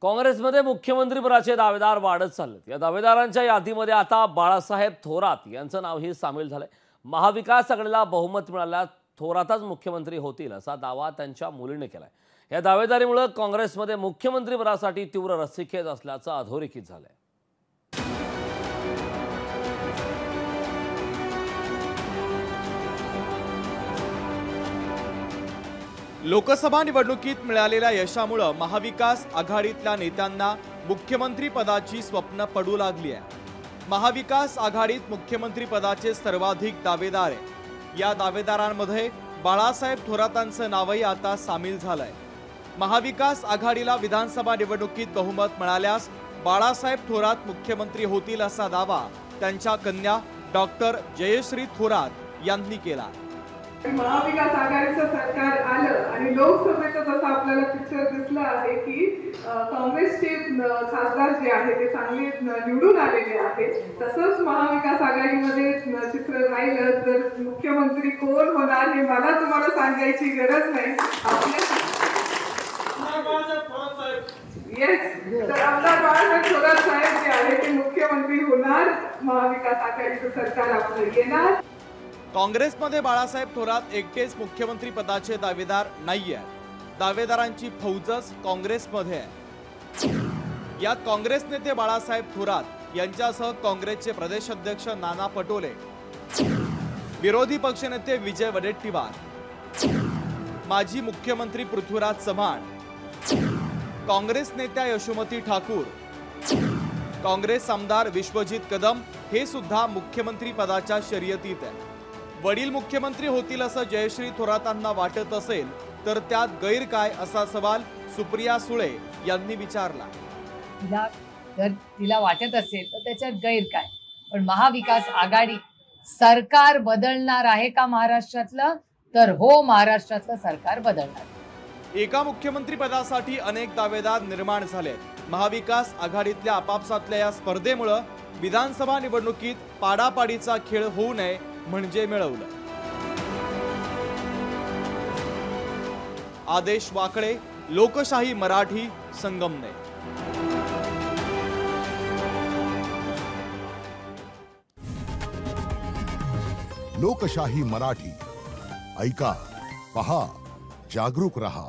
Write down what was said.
काँग्रेसमध्ये मुख्यमंत्रीपदाचे दावेदार वाढत चाललेत। या दावेदारांच्या यादीमध्ये आता बाळासाहेब थोरात यांचं नावही सामील झालंय। महाविकास आघाडीला बहुमत मिळाल्यास थोरातच मुख्यमंत्री होतील असा दावा त्यांच्या मुलीने केलाय। या दावेदारीमुळे काँग्रेसमध्ये मुख्यमंत्रीपदासाठी तीव्र रस्सीखेच असल्याचं अधोरेखित झालंय। लोकसभा निवडणुकीत मिळालेल्या यशामुळे महाविकास आघाडीतल्या नेत्यांना मुख्यमंत्री पदाची स्वप्न पडू लागली आहे। महाविकास आघाडीत मुख्यमंत्री पदाचे सर्वाधिक दावेदार आहे। या दावेदारांमध्ये बाळासाहेब थोरातांचं नावही आता सामील झालंय। महाविकास आघाडीला विधानसभा निवडणुकीत बहुमत मिळाल्यास बाळासाहेब थोरात मुख्यमंत्री होतील असा दावा त्यांच्या कन्या डॉक्टर जयश्री थोरात यांनी केला। महाविकास आघाडीचं सरकार आलं आणि लोकसभेचं जसं आपल्याला पिक्चर दिसलं आहे की काँग्रेसचे खासदार जे आहे ते चांगले निवडून आलेले आहेत, तसंच महाविकास आघाडीमध्ये चित्र राहिलं तर मुख्यमंत्री कोण होणार हे मला तुम्हाला सांगायची गरज नाही। तर आपला बाळासाहेब थोरात साहेब जे आहे ते मुख्यमंत्री होणार, महाविकास आघाडीचं सरकार आपलं येणार। काँग्रेसमध्ये बाळासाहेब थोरात एकटेच मुख्यमंत्री पदाचे दावेदार नाहीये। दावेदारांची फौजच काँग्रेसमध्ये आहे। यात काँग्रेस नेते बाळासाहेब थोरात यांच्यासह काँग्रेसचे प्रदेश अध्यक्ष नाना पटोले, विरोधी पक्षनेते विजय वडेट्टीवार, माजी मुख्यमंत्री पृथ्वीराज चव्हाण, काँग्रेस नेत्या यशोमती ठाकूर, काँग्रेस आमदार विश्वजित कदम हे सुद्धा मुख्यमंत्री पदाच्या शर्यतीत आहे। वडील मुख्यमंत्री होतील असं जयश्री थोरातांना वाटत असेल तर त्यात गैर काय असा सवाल सुप्रिया सुळे यांनी विचारला। जर तिला वाटत असेल तर त्याच्यात गैर काय, पण महाविकास आघाडी सरकार बदलणार आहे का महाराष्ट्रातलं? तर हो, महाराष्ट्रातलं सरकार बदलणार। एका मुख्यमंत्री पदासाठी अनेक दावेदार निर्माण झालेत। महाविकास आघाडीतल्या आपापसातल्या या स्पर्धेमुळे विधानसभा निवडणुकीत पाडापाडीचा खेळ होऊ नये म्हणजे मिळवलं। आदेश वाकळे, लोकशाही मराठी, संगमनेर। लोकशाही मराठी ऐका, पहा, जागरूक रहा।